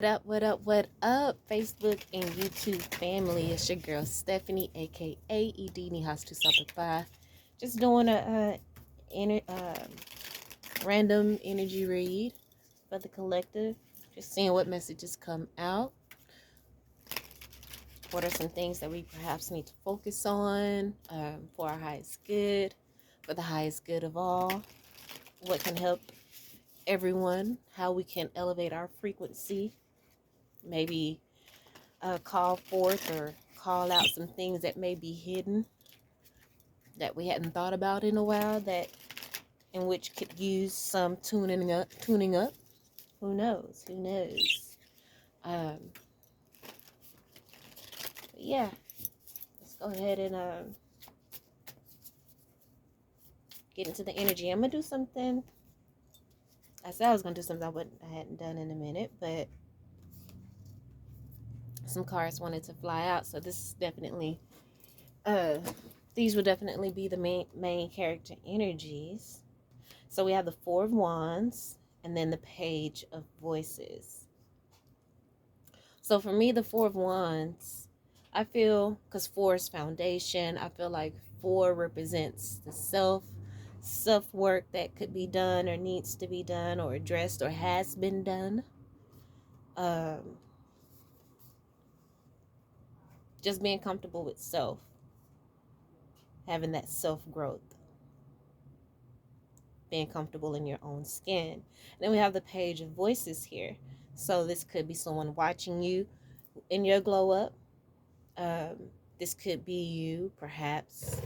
What up, Facebook and YouTube family? It's your girl Stephanie, aka Edini Has to Supply. Just doing a random energy read for the collective. Just seeing what messages come out. What are some things that we perhaps need to focus on for our highest good, for the highest good of all? What can help everyone? How we can elevate our frequency? Maybe call forth or call out some things that may be hidden that we hadn't thought about in a while, that in which could use some tuning up. Who knows? um yeah, let's go ahead and get into the energy. I'm gonna do something. I said I was gonna do something I hadn't done in a minute, but some cards wanted to fly out, so this is definitely these will definitely be the main character energies. So we have the Four of Wands and then the Page of Voices. So for me, the Four of Wands, I feel, because four is foundation, I feel like four represents the self work that could be done or needs to be done or addressed or has been done. Just being comfortable with self, having that self growth, being comfortable in your own skin. And then we have the Page of Voices here. So this could be someone watching you in your glow up. This could be you, perhaps.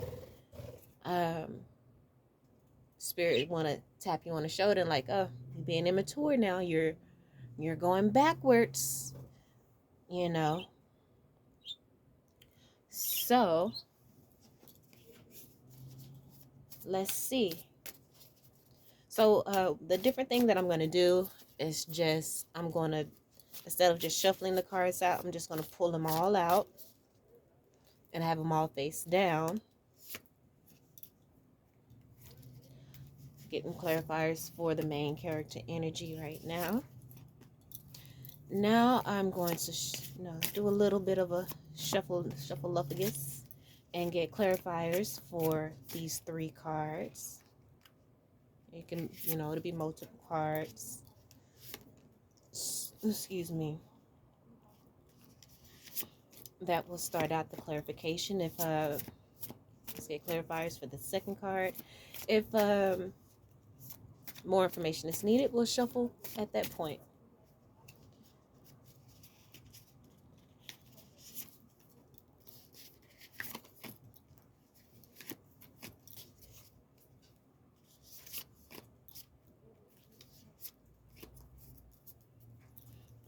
Spirit want to tap you on the shoulder and like, oh, you're being immature now. You're going backwards, you know. So let's see. So the different thing that I'm going to do is just, I'm going to, instead of just shuffling the cards out, I'm just going to pull them all out and have them all face down. Getting clarifiers for the main character energy right now. Now I'm going to do a little bit of a shuffleuphagus and get clarifiers for these three cards. You can, it'll be multiple cards. Excuse me. That will start out the clarification. If let's get clarifiers for the second card. If more information is needed, we'll shuffle at that point.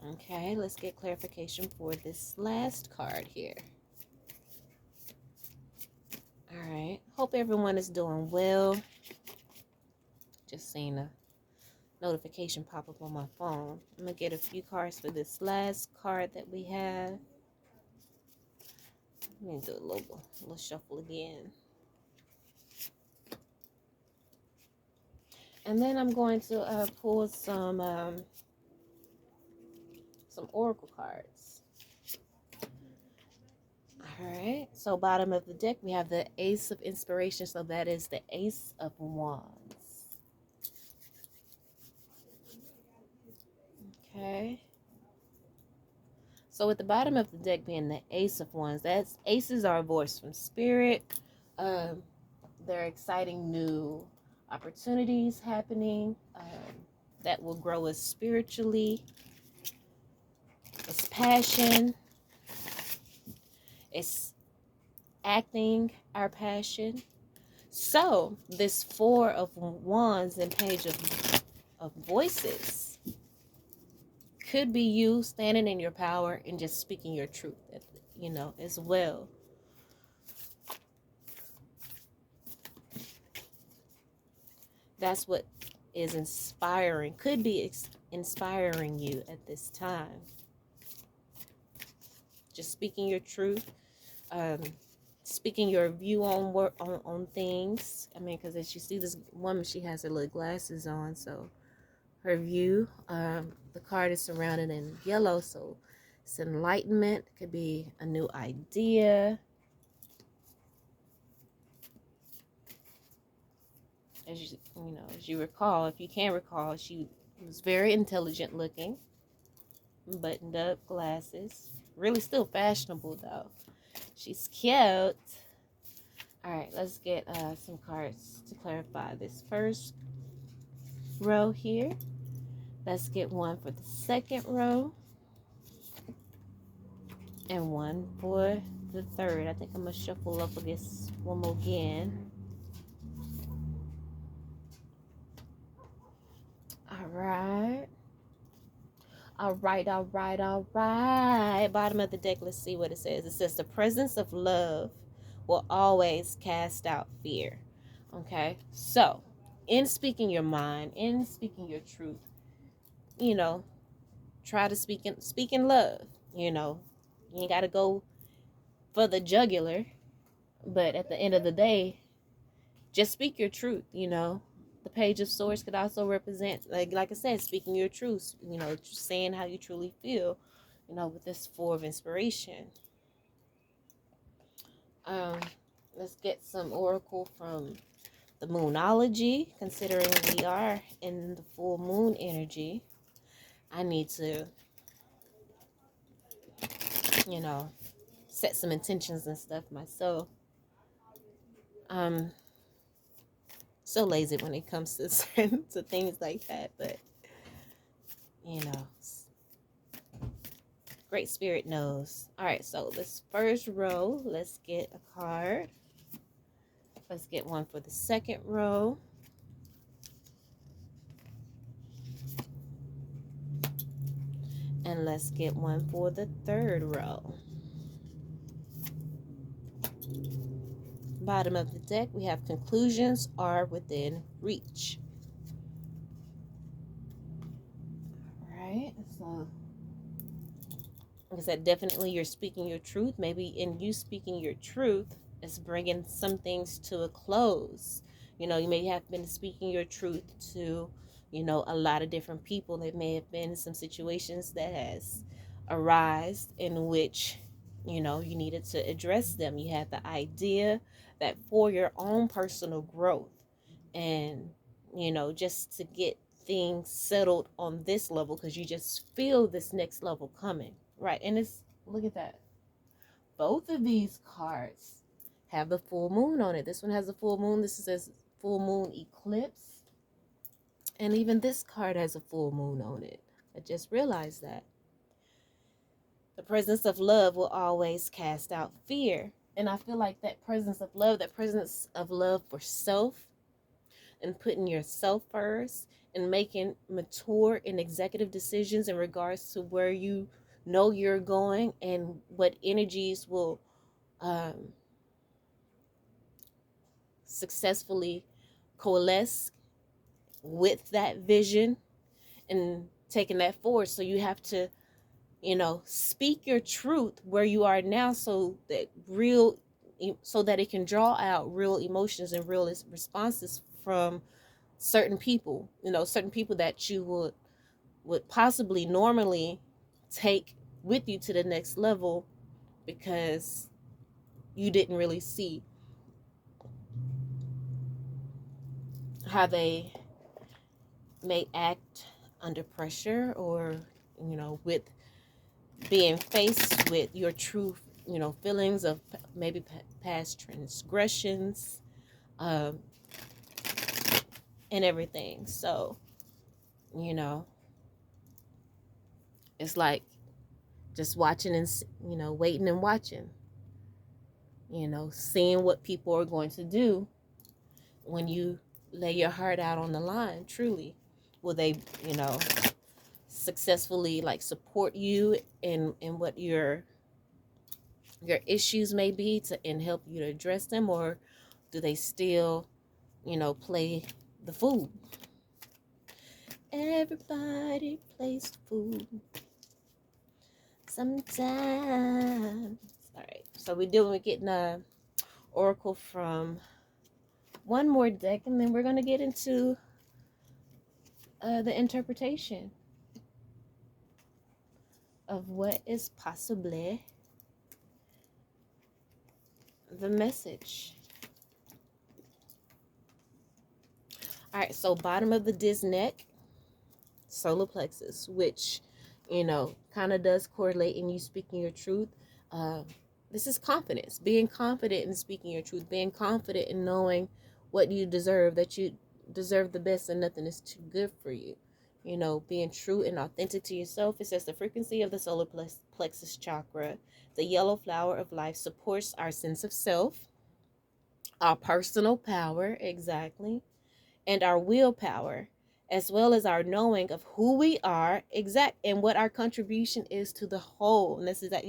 Okay, let's get clarification for this last card here. All right, hope everyone is doing well. Just seeing a notification pop up on my phone. I'm gonna get a few cards for this last card that we have. Let me do a little shuffle again. And then I'm going to pull some oracle cards. All right, so bottom of the deck, we have the Ace of Inspiration. So that is the Ace of Wands. Okay. So at the bottom of the deck being the Ace of Wands, that's aces are a voice from spirit. There are exciting new opportunities happening that will grow us spiritually. It's passion. It's acting our passion. So this Four of Wands and Page of Voices could be you standing in your power and just speaking your truth, as well. That's what is inspiring, could be inspiring you at this time. Just speaking your truth, speaking your view on things. I mean, because as you see this woman, she has her little glasses on, so her view. The card is surrounded in yellow, so it's enlightenment. It could be a new idea. As you recall, if you can recall, she was very intelligent looking, buttoned up, glasses. Really still fashionable though. She's cute. All right, let's get some cards to clarify this first row here. Let's get one for the second row and one for the third. I think I'm gonna shuffle up this one more again. All right. All right, all right, all right. Bottom of the deck, let's see what it says. It says the presence of love will always cast out fear. Okay, so in speaking your mind, in speaking your truth, try to speak in love. You ain't got to go for the jugular, but at the end of the day, just speak your truth. The Page of Swords could also represent, like I said, speaking your truth. Saying how you truly feel. With this Four of Inspiration. Let's get some oracle from the Moonology. Considering we are in the full moon energy, I need to, set some intentions and stuff myself. So lazy when it comes to to things like that, but Great Spirit knows. All right, so this first row, let's get a card. Let's get one for the second row. And let's get one for the third row. Bottom of the deck, we have conclusions are within reach. All right, so like I said, definitely you're speaking your truth. Maybe in you speaking your truth, it's bringing some things to a close. You may have been speaking your truth to, a lot of different people. There may have been some situations that has arisen in which, you needed to address them. You had the idea that for your own personal growth and, just to get things settled on this level because you just feel this next level coming. Right, and look at that. Both of these cards have the full moon on it. This one has a full moon. This says full moon eclipse. And even this card has a full moon on it. I just realized that. The presence of love will always cast out fear. And I feel like that presence of love for self and putting yourself first and making mature and executive decisions in regards to where you know you're going and what energies will successfully coalesce with that vision and taking that forward. So you have to, speak your truth where you are now so that it can draw out real emotions and real responses from certain people, certain people that you would possibly normally take with you to the next level because you didn't really see how they may act under pressure or, with being faced with your true, feelings of maybe past transgressions, and everything. So, it's like just watching and, waiting and watching, seeing what people are going to do when you lay your heart out on the line. Truly, will they, successfully support you in what your issues may be and help you to address them, or do they still, play the fool? Everybody plays the fool sometimes. All right, so we're getting a oracle from one more deck, and then we're gonna get into the interpretation of what is possibly the message. All right, so bottom of the disc neck, solar plexus, which, kind of does correlate in you speaking your truth. This is confidence, being confident in speaking your truth, being confident in knowing what you deserve, that you deserve the best and nothing is too good for you. Being true and authentic to yourself. It says the frequency of the solar plexus chakra, the yellow flower of life, supports our sense of self, our personal power, exactly, and our willpower, as well as our knowing of who we are, and what our contribution is to the whole. And this is that,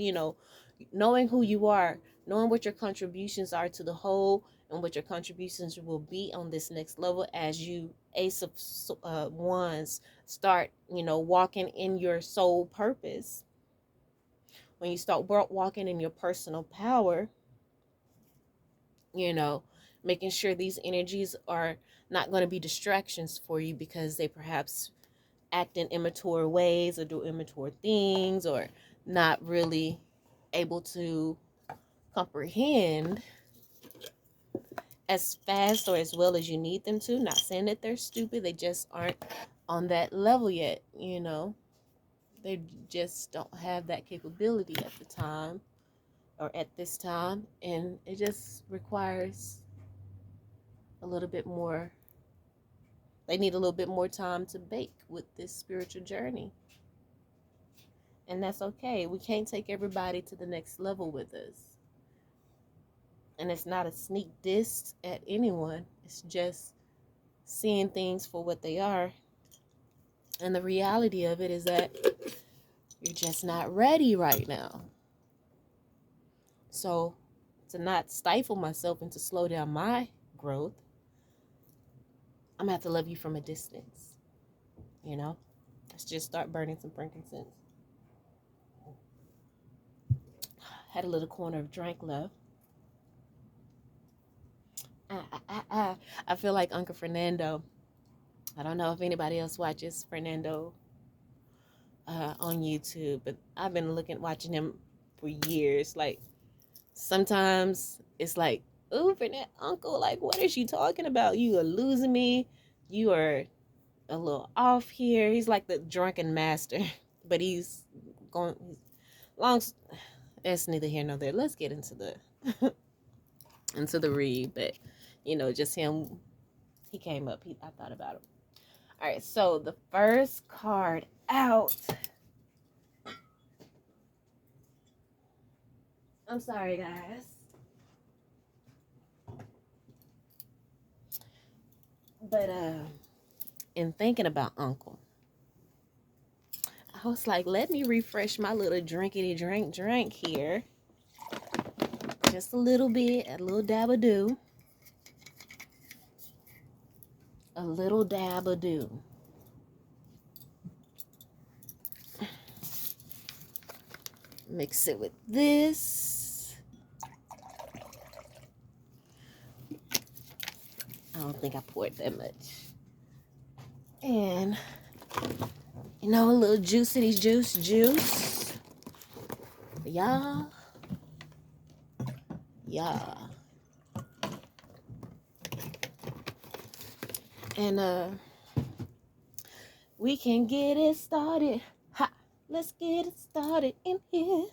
knowing who you are, knowing what your contributions are to the whole, and what your contributions will be on this next level as you Ace of Wands start, walking in your soul purpose. When you start walking in your personal power, making sure these energies are not going to be distractions for you because they perhaps act in immature ways or do immature things, or not really able to comprehend as fast or as well as you need them to. Not saying that they're stupid, they just aren't on that level yet. They just don't have that capability at the time, or at this time, and it just requires a little bit more. They need a little bit more time to bake with this spiritual journey. And that's okay. We can't take everybody to the next level with us. And it's not a sneak diss at anyone. It's just seeing things for what they are. And the reality of it is that you're just not ready right now. So to not stifle myself and to slow down my growth, I'm going to have to love you from a distance. Let's just start burning some frankincense. Had a little corner of drink left. I feel like Uncle Fernando. I don't know if anybody else watches Fernando on YouTube, but I've been watching him for years. Like, sometimes it's like, ooh, Fernando, Uncle, like, what is she talking about? You are losing me. You are a little off here. He's like the drunken master, but he's going long. It's neither here nor there. Let's get into the into the read, but just him. He came up. I thought about him. All right, so the first card out. I'm sorry, guys. But in thinking about Uncle, I was like, let me refresh my little drinkity drink here. Just a little bit, a little dab-a-do. A little dab-a-do. Mix it with this. I don't think I poured that much. And, a little juicy juice. Yeah. And, we can get it started. Ha! Let's get it started in here.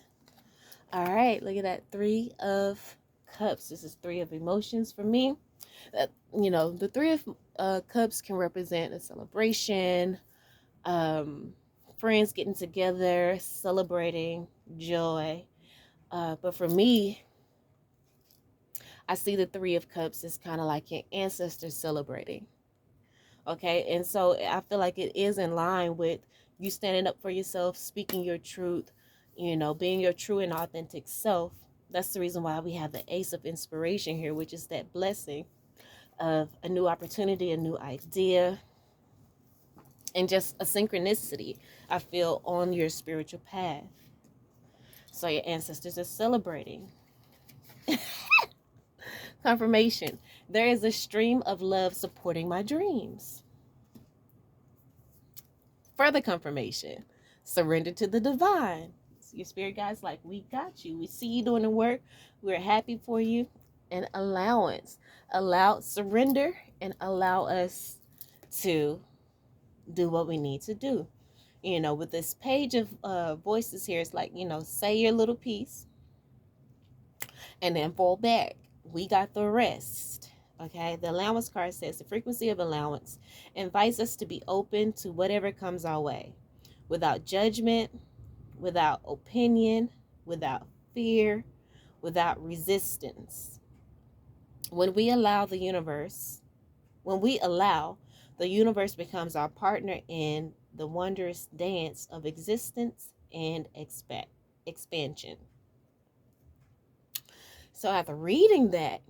All right, look at that. 3 of Cups. This is 3 of emotions for me. The 3 of Cups can represent a celebration, friends getting together, celebrating, joy. But for me, I see the 3 of Cups as kind of like your ancestors celebrating. Okay, and so I feel like it is in line with you standing up for yourself, speaking your truth, being your true and authentic self. That's the reason why we have the Ace of Inspiration here, which is that blessing of a new opportunity, a new idea, and just a synchronicity, I feel, on your spiritual path. So your ancestors are celebrating. Confirmation. There is a stream of love supporting my dreams. Further confirmation. Surrender to the divine. Your spirit guide's like, we got you. We see you doing the work. We're happy for you. And allowance. Surrender and allow us to do what we need to do. With this page of voices here, it's like, say your little piece and then fall back. We got the rest. Okay, the allowance card says the frequency of allowance invites us to be open to whatever comes our way, without judgment, without opinion, without fear, without resistance. When we allow, the universe becomes our partner in the wondrous dance of existence and expansion. So after reading that,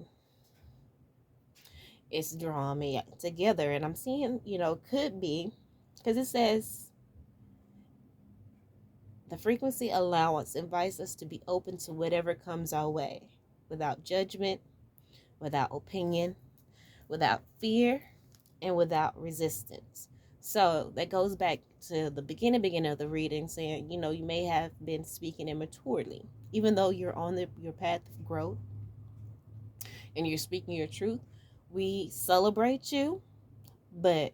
it's drawing me together, and I'm seeing, could be, because it says the frequency allowance invites us to be open to whatever comes our way, without judgment, without opinion, without fear, and without resistance. So that goes back to the beginning of the reading, saying, you may have been speaking immaturely, even though you're on your path of growth and you're speaking your truth. We celebrate you, but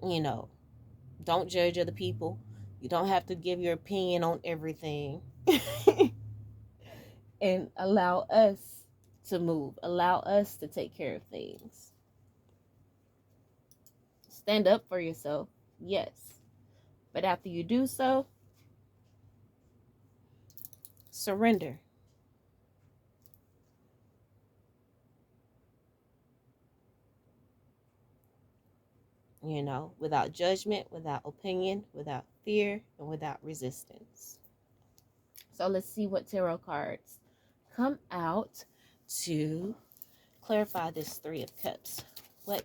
don't judge other people. You don't have to give your opinion on everything. And allow us to move. Allow us to take care of things. Stand up for yourself, yes. But after you do so, surrender. Without judgment, without opinion, without fear, and without resistance. So let's see what tarot cards come out to clarify this Three of Cups. What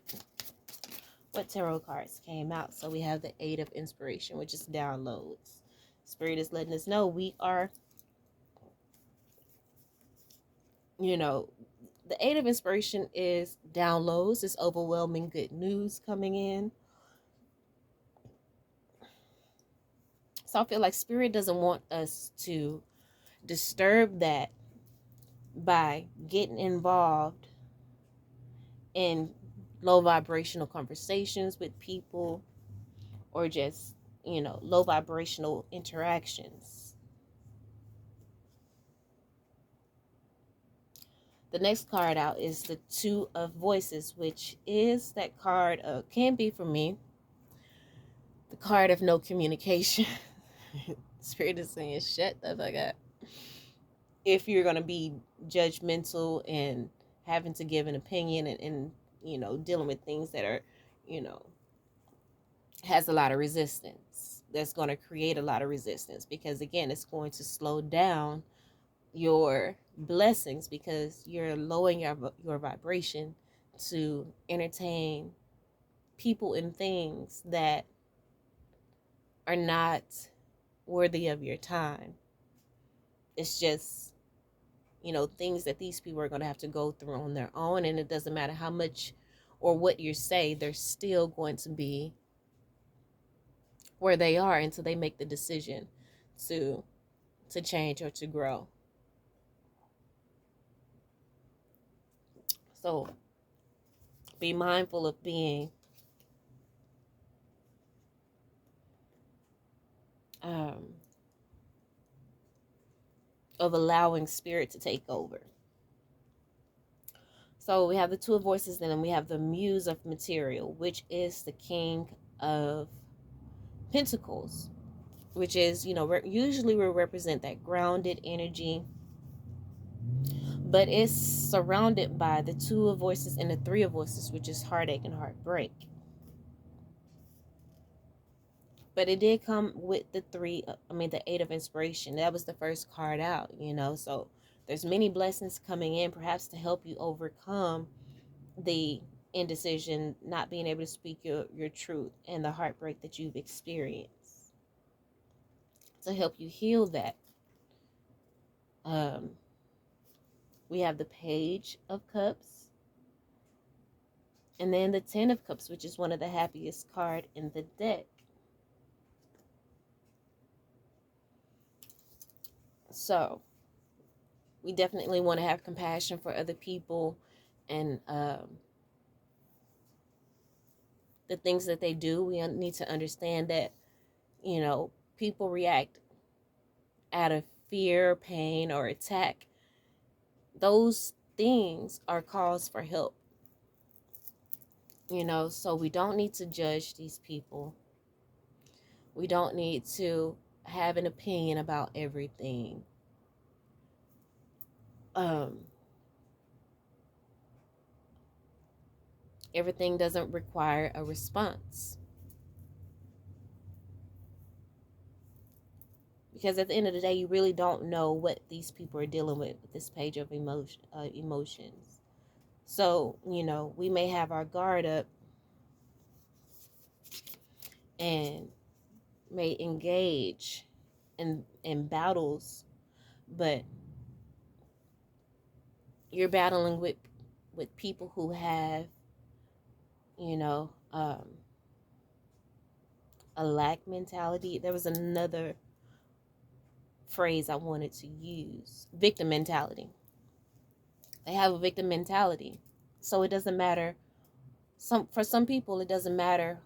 tarot cards came out? So we have the Eight of Inspiration, which is downloads. Spirit is letting us know we are, the Eight of Inspiration is downloads. It's overwhelming good news coming in. So I feel like Spirit doesn't want us to disturb that by getting involved in low vibrational conversations with people, or just, low vibrational interactions. The next card out is the Two of Voices, which is that card, can be for me, the card of no communication. Spirit is saying, shut the fuck up. If you're going to be judgmental and having to give an opinion and dealing with things that are, has a lot of resistance, that's going to create a lot of resistance, because again, it's going to slow down your blessings, because you're lowering your vibration to entertain people and things that are not worthy of your time. It's just, things that these people are going to have to go through on their own, and it doesn't matter how much or what you say, they're still going to be where they are until they make the decision to change or to grow. So be mindful of being of allowing Spirit to take over. So we have the Two of Voices, and then we have the Muse of Material, which is the King of Pentacles, which is, usually we represent that grounded energy, but it's surrounded by the Two of Voices and the Three of Voices, which is heartache and heartbreak. But it did come with the Eight of Inspiration. That was the first card out, so there's many blessings coming in, perhaps to help you overcome the indecision, not being able to speak your truth, and the heartbreak that you've experienced, to help you heal that. We have the Page of Cups And then the Ten of Cups, which is one of the happiest card in the deck. So we definitely want to have compassion for other people and the things that they do. We need to understand that, people react out of fear, pain, or attack. Those things are calls for help. So we don't need to judge these people. We don't need to have an opinion about everything. Everything doesn't require a response. Because at the end of the day, you really don't know what these people are dealing with this page of emotions. So, we may have our guard up and may engage in battles, but you're battling with people who have, a lack mentality. There was another phrase I wanted to use: victim mentality. They have a victim mentality. So it doesn't matter. For some people, it doesn't matter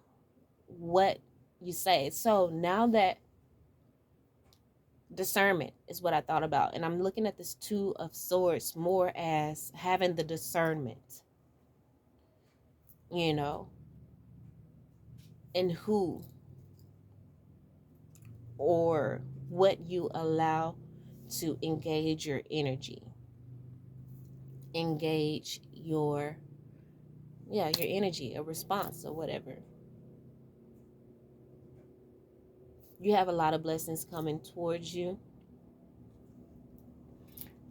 what you say. So now that discernment is what I thought about, and I'm looking at this Two of Swords more as having the discernment, and who or what you allow to engage your energy, engage your energy, a response or whatever. You have a lot of blessings coming towards you,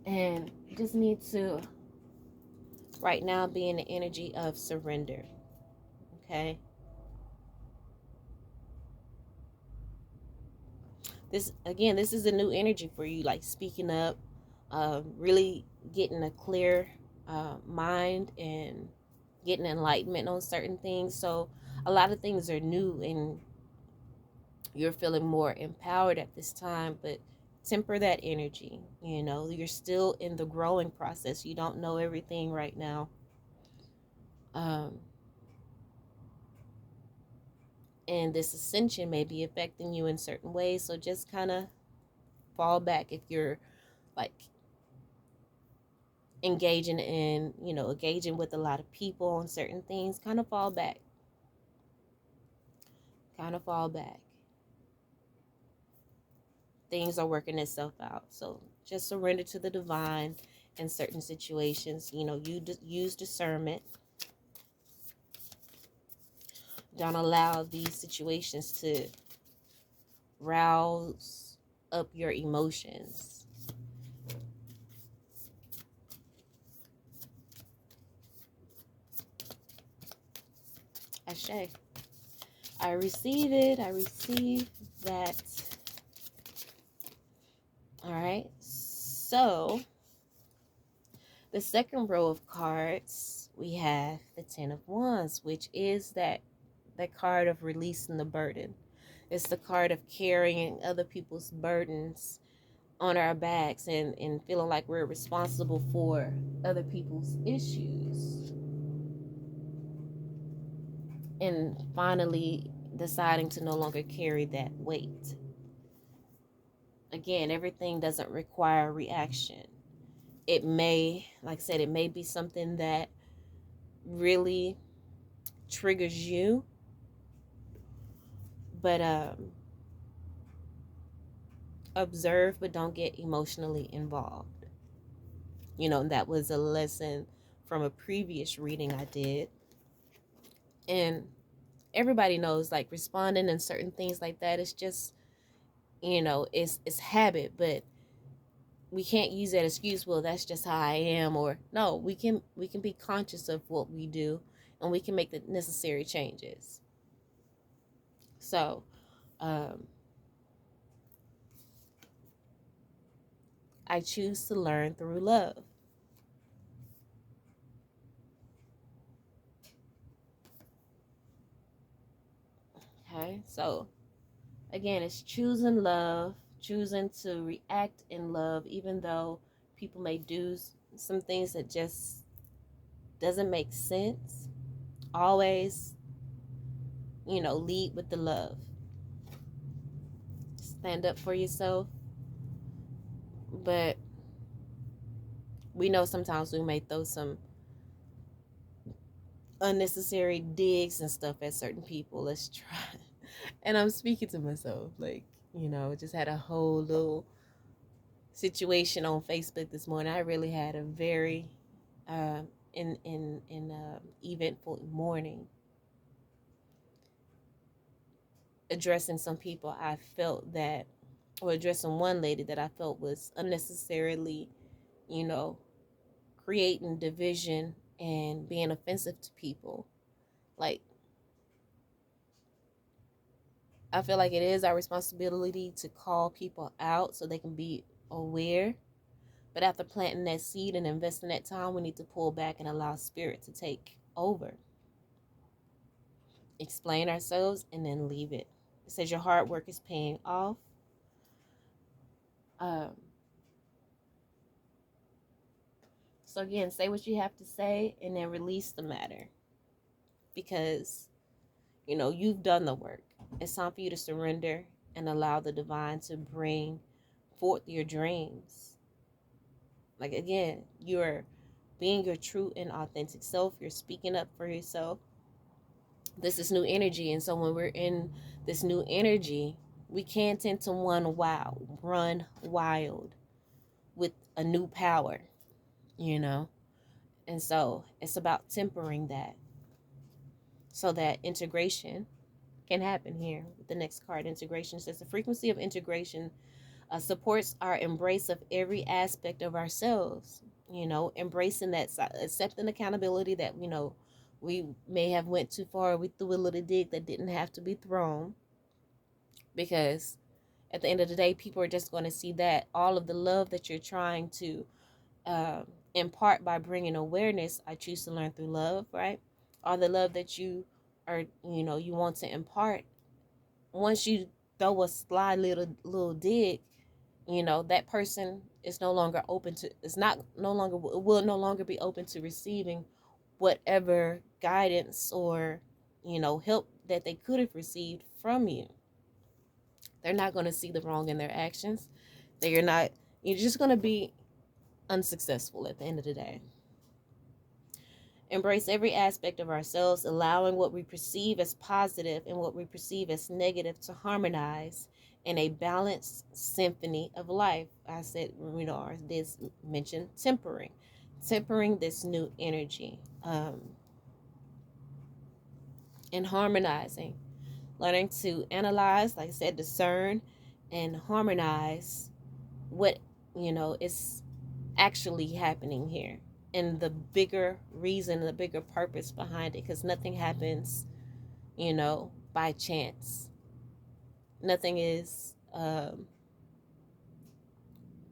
and you just need to right now be in the energy of surrender. Okay, this is a new energy for you, like speaking up, really getting a clear mind and getting enlightenment on certain things. So a lot of things are new and you're feeling more empowered at this time, but temper that energy. You're still in the growing process. You don't know everything right now. And this ascension may be affecting you in certain ways. So just kind of fall back if you're like engaging with a lot of people on certain things. Kind of fall back. Things are working itself out. So just surrender to the divine in certain situations. You use discernment. Don't allow these situations to rouse up your emotions. Ashe. I receive it. I receive that. All right. So the second row of cards, we have the Ten of Wands, which is that card of releasing the burden. It's the card of carrying other people's burdens on our backs and feeling like we're responsible for other people's issues. And finally deciding to no longer carry that weight. Again, everything doesn't require a reaction. It may, like I said, it may be something that really triggers you, but observe, but don't get emotionally involved. That was a lesson from a previous reading I did. And everybody knows, like, responding and certain things like that, it's just, it's habit, but we can't use that excuse, well, that's just how I am. Or no, we can be conscious of what we do and we can make the necessary changes. So I choose to learn through love. So again, it's choosing love, choosing to react in love, even though people may do some things that just doesn't make sense. Always, lead with the love. Stand up for yourself. But we know sometimes we may throw some unnecessary digs and stuff at certain people. Let's try. And I'm speaking to myself, like, just had a whole little situation on Facebook this morning. I really had a very eventful morning, addressing some people I felt that, or addressing one lady that I felt was unnecessarily, you know, creating division and being offensive to people. Like, I feel like it is our responsibility to call people out so they can be aware. But after planting that seed and investing that time, we need to pull back and allow spirit to take over. Explain ourselves and then leave it. It says your hard work is paying off. Um, so again, say what you have to say and then release the matter. Because, you've done the work. It's time for you to surrender and allow the divine to bring forth your dreams. Like, again, you're being your true and authentic self. You're speaking up for yourself. This is new energy. And so when we're in this new energy, we can tend to run wild with a new power, And so it's about tempering that so that integration can happen here. With the next card, integration says the frequency of integration supports our embrace of every aspect of ourselves, embracing that, accepting accountability that, we may have went too far. We threw a little dig that didn't have to be thrown, because at the end of the day, people are just going to see that all of the love that you're trying to impart by bringing awareness. I choose to learn through love, right? All the love that you are, you want to impart. Once you throw a sly little dig, that person is no longer open to, will no longer be open to receiving whatever guidance or, help that they could have received from you. They're not going to see the wrong in their actions. You're just going to be unsuccessful at the end of the day. Embrace every aspect of ourselves, allowing what we perceive as positive and what we perceive as negative to harmonize in a balanced symphony of life. I said, I did mention tempering this new energy, and harmonizing, learning to analyze, like I said, discern and harmonize what, is actually happening here, and the bigger reason, the bigger purpose behind it, because nothing happens, by chance. Nothing is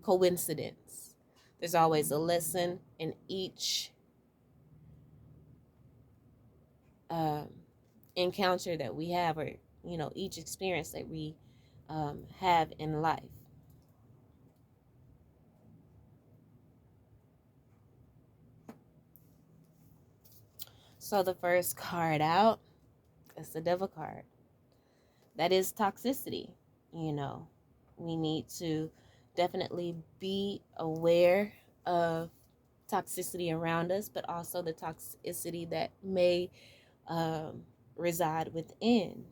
coincidence. There's always a lesson in each encounter that we have, or each experience that we have in life. So the first card out is the Devil card. That is toxicity. We need to definitely be aware of toxicity around us, but also the toxicity that may reside within.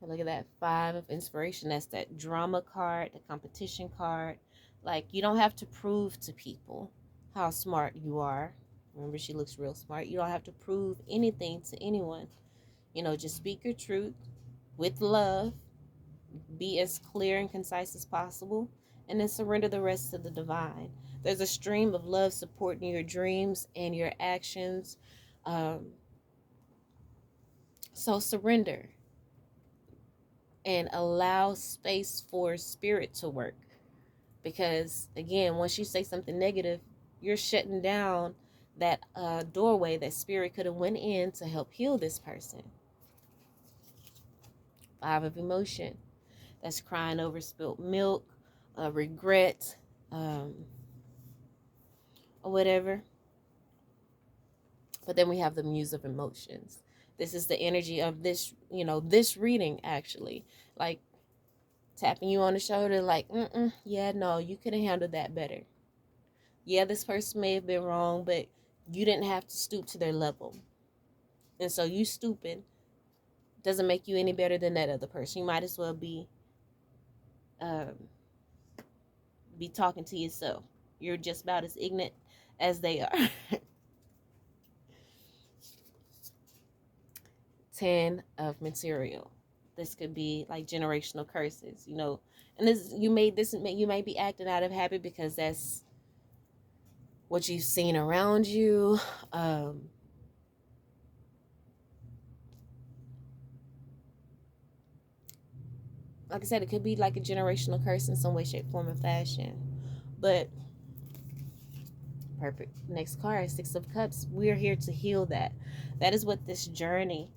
Look at that 5 of inspiration. That's that drama card, the competition card. Like, you don't have to prove to people how smart you are. Remember, she looks real smart. You don't have to prove anything to anyone. Just speak your truth with love. Be as clear and concise as possible. And then surrender the rest to the divine. There's a stream of love supporting your dreams and your actions. So surrender and allow space for spirit to work. Because again, once you say something negative, you're shutting down that doorway that spirit could have went in to help heal this person. 5 of emotion. That's crying over spilt milk, regret, or whatever. But then we have the Muse of emotions. This is the energy of this, this reading actually. Like tapping you on the shoulder like, yeah, no, you could have handled that better. Yeah, this person may have been wrong, but you didn't have to stoop to their level. And so you stooping doesn't make you any better than that other person. You might as well be talking to yourself. You're just about as ignorant as they are. 10 of material. This could be like generational curses, and you may be acting out of habit because that's what you've seen around you. Like I said, it could be like a generational curse in some way, shape, form, or fashion. But perfect. Next card, 6 of Cups. We're here to heal that. That is what this journey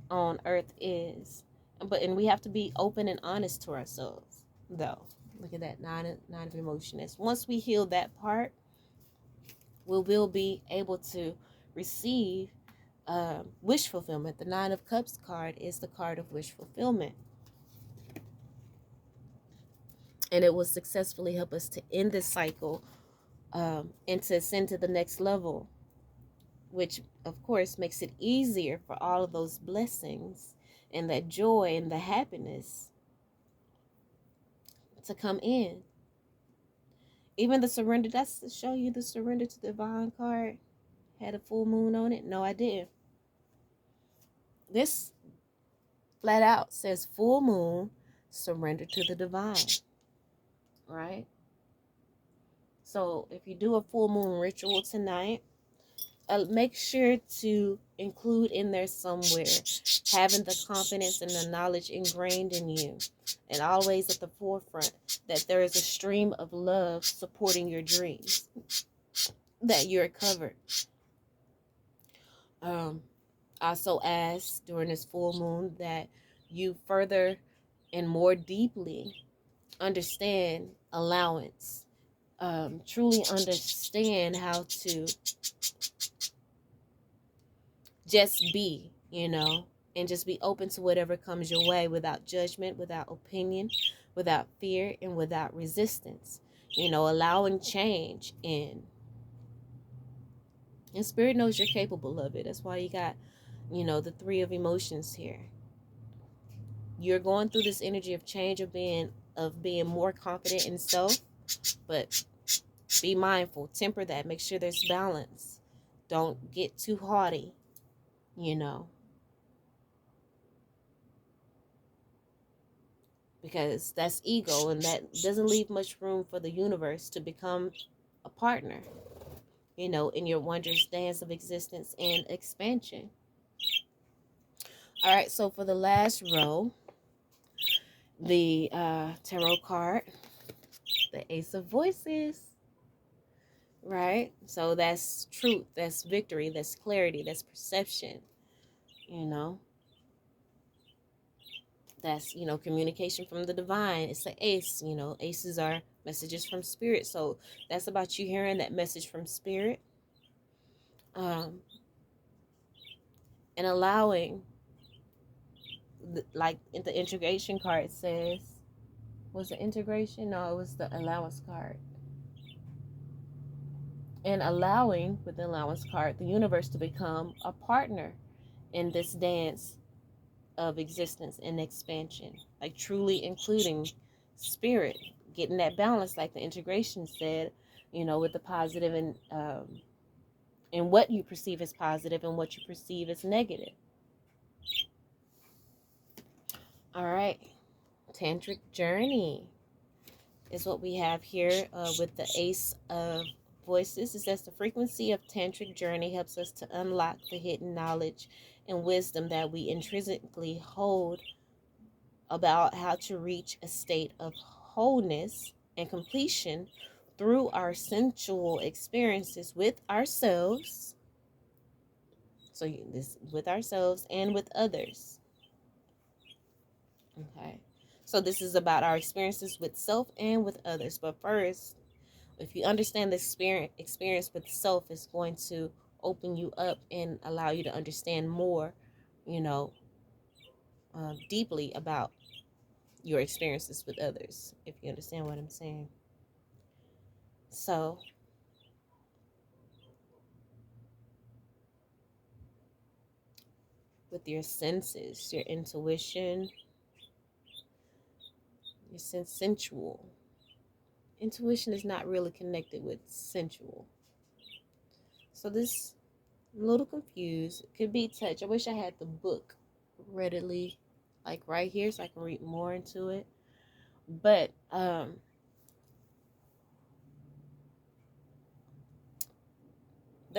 on earth is. And we have to be open and honest to ourselves, though. Look at that, nine of emotion. Once we heal that part, we will be able to receive wish fulfillment. The 9 of Cups card is the card of wish fulfillment. And it will successfully help us to end this cycle and to ascend to the next level, which of course makes it easier for all of those blessings and that joy and the happiness to come in. Even the surrender, that's to show you the surrender to the divine card had a full moon on it. No, I didn't. This flat out says full moon, surrender to the divine, right? So if you do a full moon ritual tonight, make sure to include in there somewhere having the confidence and the knowledge ingrained in you and always at the forefront that there is a stream of love supporting your dreams, that you're covered. Also ask during this full moon that you further and more deeply understand allowance, truly understand how to just be, and just be open to whatever comes your way without judgment, without opinion, without fear, and without resistance. Allowing change in. And Spirit knows you're capable of it. That's why you got, the 3 of emotions here. You're going through this energy of change, of being more confident in self, but be mindful, temper that, make sure there's balance. Don't get too haughty, because that's ego, and that doesn't leave much room for the universe to become a partner, in your wondrous dance of existence and expansion. All right, so for the last row, the tarot card, the Ace of Voices, right? So that's truth, that's victory, that's clarity, that's perception, that's, communication from the divine. It's the ace, aces are messages from spirit. So that's about you hearing that message from spirit, and allowing, like the integration card says, was the integration? No, it was the allowance card. And allowing, with the allowance card, the universe to become a partner in this dance of existence and expansion, like truly including spirit, getting that balance, like the integration said, with the positive and what you perceive as positive and what you perceive as negative. All right, Tantric Journey is what we have here with the Ace of Voices. It says the frequency of Tantric Journey helps us to unlock the hidden knowledge and wisdom that we intrinsically hold about how to reach a state of wholeness and completion through our sensual experiences with ourselves So this with ourselves and with others. Okay. So this is about our experiences with self and with others. But first, if you understand the experience with self is going to open you up and allow you to understand more, you know, deeply about your experiences with others, if you understand what I'm saying. So with your senses, your intuition, your sensual. Intuition is not really connected with sensual. So this, I'm a little confused. It could be touch. I wish I had the book readily, like right here, so I can read more into it. But that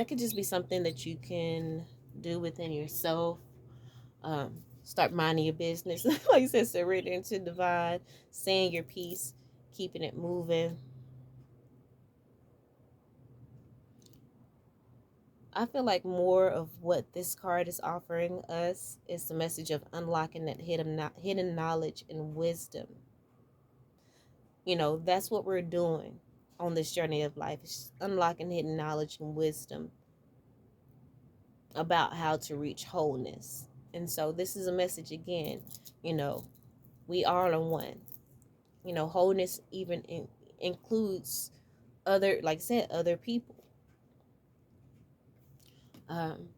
could just be something that you can do within yourself. Start minding your business. Like you said, surrendering to divine, saying your piece, keeping it moving. I feel like more of what this card is offering us is the message of unlocking that hidden knowledge and wisdom. You know, that's what we're doing on this journey of life. It's unlocking hidden knowledge and wisdom about how to reach wholeness. And so this is a message again, you know, we are on one. You know, wholeness even includes other, like I said, other people. Um,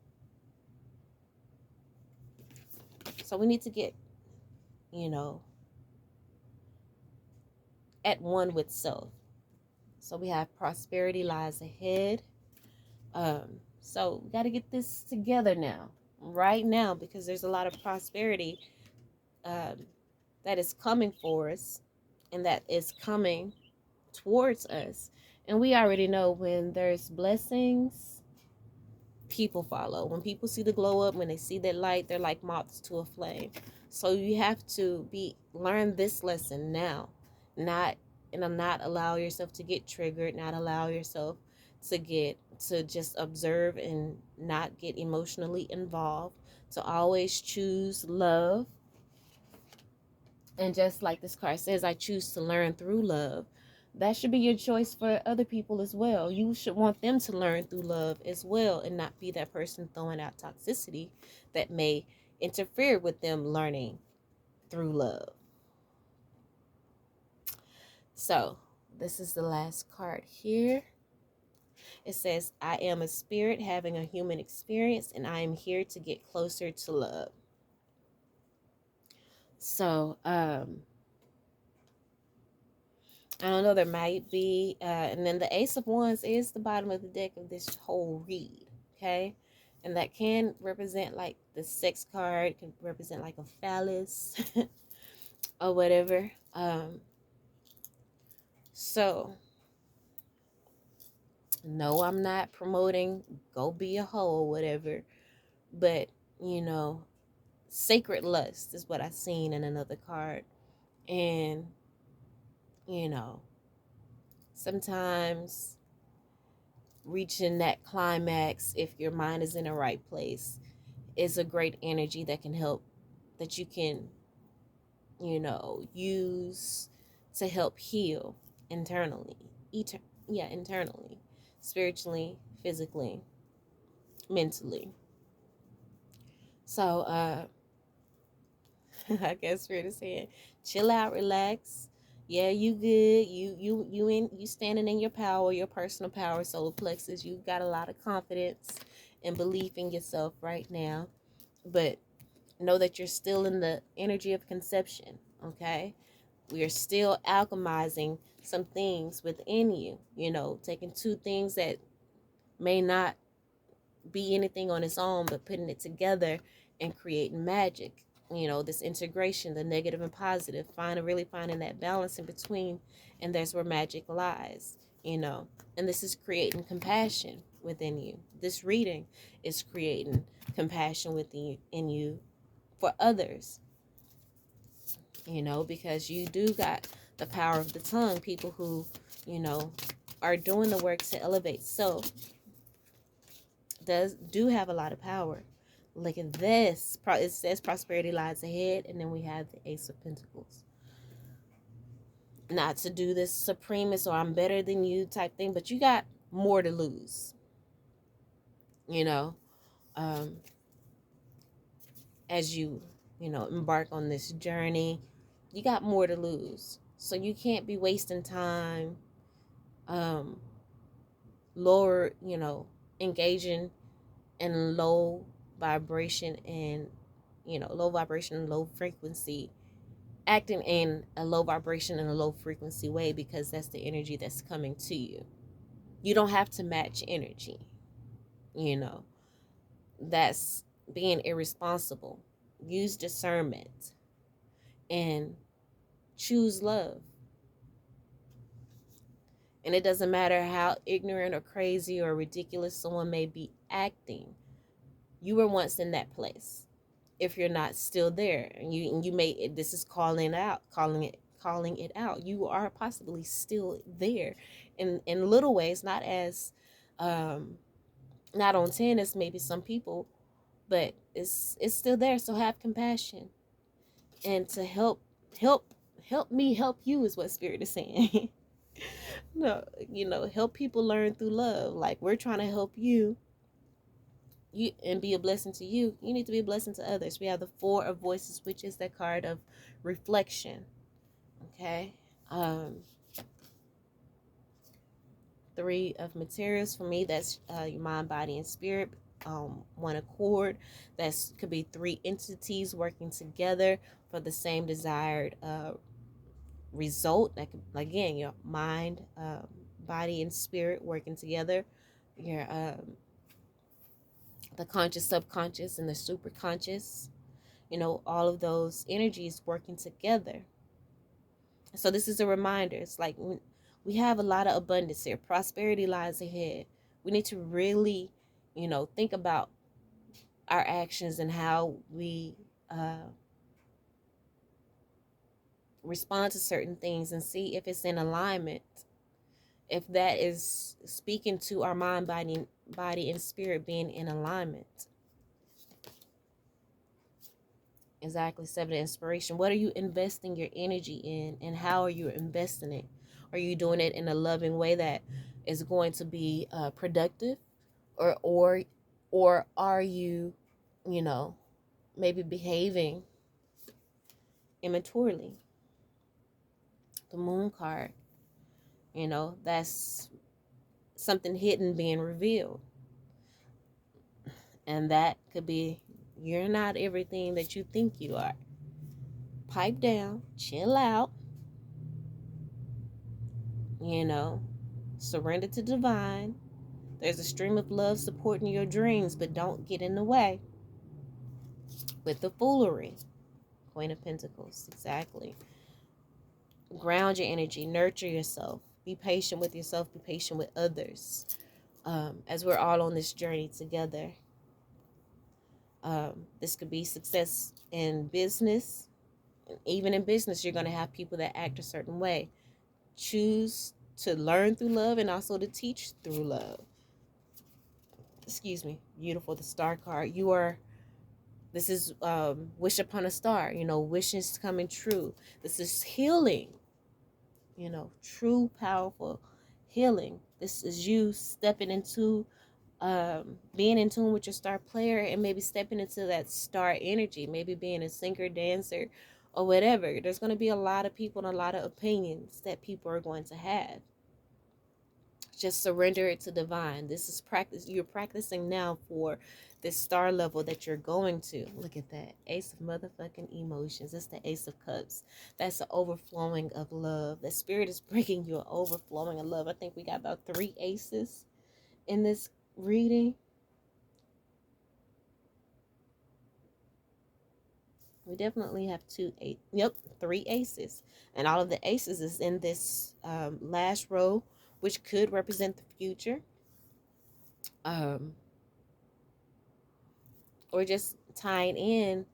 so we need to get, you know, at one with self. So we have prosperity lies ahead. So we got to get this together now, right now, because there's a lot of prosperity um, that is coming for us and that is coming towards us. And we already know when there's blessings, people follow. When people see the glow up, when they see that light, they're like moths to a flame. So you have to learn this lesson now, not not allow yourself to get triggered, not allow yourself to just observe and not get emotionally involved, to always choose love. And just like this card says, I choose to learn through love. That should be your choice for other people as well. You should want them to learn through love as well and not be that person throwing out toxicity that may interfere with them learning through love. So, this is the last card here. It says, I am a spirit having a human experience and I am here to get closer to love. So, I don't know, there might be, and then the Ace of Wands is the bottom of the deck of this whole read, okay? And that can represent like the sex card, can represent like a phallus or whatever. So, no, I'm not promoting go be a hoe or whatever, but, you know, sacred lust is what I seen in another card. And, you know, sometimes reaching that climax, if your mind is in the right place, is a great energy that can help, that you can, you know, use to help heal internally. Internally, spiritually, physically, mentally. So, I guess Spirit is saying, chill out, relax. Yeah, you good. You standing in your power, your personal power, solar plexus. You got a lot of confidence and belief in yourself right now. But know that you're still in the energy of conception, okay? We are still alchemizing some things within you, you know, taking two things that may not be anything on its own, but putting it together and creating magic. You know, this integration, the negative and positive, really finding that balance in between, and there's where magic lies, you know. And this is creating compassion within you. This reading is creating compassion within you for others, you know, because you do got the power of the tongue. People who, you know, are doing the work to elevate self, do have a lot of power. Look at this. It says prosperity lies ahead, and then we have the Ace of Pentacles. Not to do this supremacist or I'm better than you type thing, but you got more to lose. You know, as you embark on this journey, you got more to lose. So you can't be wasting time, lower, engaging in low vibration and low frequency, acting in a low vibration and a low frequency way, because that's the energy that's coming to you. You don't have to match energy. That's being irresponsible. Use discernment and choose love. And it doesn't matter how ignorant or crazy or ridiculous someone may be acting. You were once in that place. If you're not still there, and you may, this is calling it out. You are possibly still there in little ways, not as not on 10 as maybe some people, but it's still there. So have compassion, and to help me help you is what Spirit is saying. No, help people learn through love. Like, we're trying to help you and be a blessing to you. You need to be a blessing to others. We have the Four of Voices, which is that card of reflection. Okay. Three of Materials, for me, that's your mind, body, and spirit. One accord. That's could be three entities working together for the same desired result. That could, again, your mind, body, and spirit working together. Your the conscious, subconscious, and the super conscious. All of those energies working together. So this is a reminder. It's like we have a lot of abundance here. Prosperity lies ahead. We need to really, think about our actions and how we respond to certain things, and see if it's in alignment. If that is speaking to our mind, body, and spirit being in alignment. Exactly. Seven of Inspiration. What are you investing your energy in, and how are you investing it? Are you doing it in a loving way that is going to be productive, or are you, maybe behaving immaturely? The Moon card. That's something hidden being revealed, and that could be, you're not everything that you think you are. Pipe down, chill out, surrender to divine. There's a stream of love supporting your dreams, but don't get in the way with the foolery. Queen of Pentacles, exactly. Ground your energy, nurture yourself, be patient with yourself, be patient with others, as we're all on this journey together. This could be success in business. Even in business, you're going to have people that act a certain way. Choose to learn through love and also to teach through love. Excuse me. Beautiful. The Star card. This is wish upon a star. Wishes coming true. This is healing. True, powerful healing. This is you stepping into being in tune with your star player, and maybe stepping into that star energy, maybe being a singer, dancer, or whatever. There's going to be a lot of people and a lot of opinions that people are going to have. Just surrender it to divine. This is practice. You're practicing now for this star level that you're going to. Look at that. Ace of motherfucking emotions. It's the Ace of Cups. That's the overflowing of love. The Spirit is bringing you an overflowing of love. I think we got about 3 aces in this reading. We definitely have 3 aces. And all of the aces is in this last row, which could represent the future. Or just tying in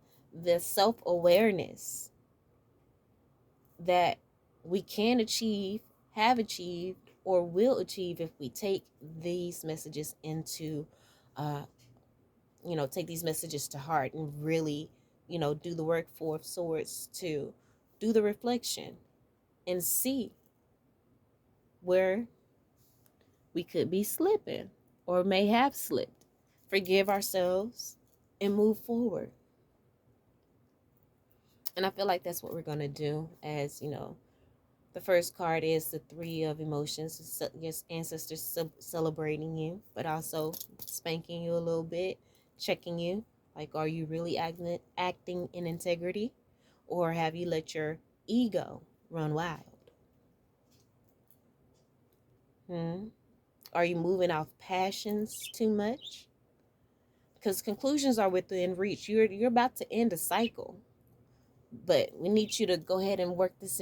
the self-awareness that we can achieve, have achieved, or will achieve if we take these messages into uh, take these messages to heart and really, do the work, Four of Swords, to do the reflection and see where we could be slipping or may have slipped. Forgive ourselves and move forward. And I feel like that's what we're going to do. As the first card is the Three of Emotions, your ancestors celebrating you, but also spanking you a little bit, checking you. Like, are you really acting in integrity? Or have you let your ego run wild? Are you moving off passions too much? Because conclusions are within reach. You're about to end a cycle, but we need you to go ahead and work this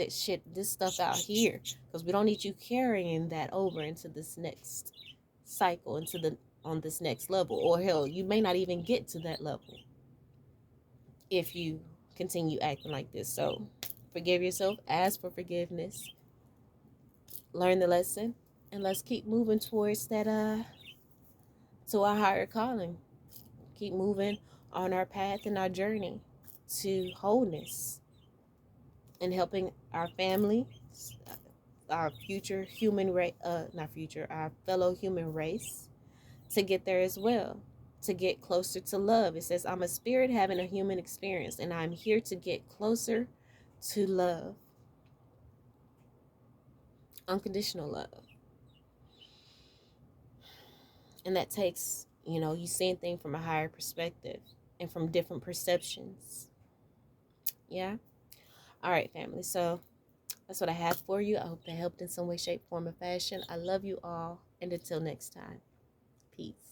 stuff out here, because we don't need you carrying that over into this next cycle, on this next level, or hell, you may not even get to that level if you continue acting like this. So forgive yourself, ask for forgiveness, learn the lesson, and let's keep moving towards that to our higher calling. Keep moving on our path and our journey to wholeness, and helping our family, our future human race, not future, our fellow human race, to get there as well, to get closer to love. It says, I'm a spirit having a human experience, and I'm here to get closer to love, unconditional love. And that takes, you seeing things from a higher perspective and from different perceptions. Yeah. All right, family. So that's what I have for you. I hope that helped in some way, shape, form, or fashion. I love you all. And until next time, peace.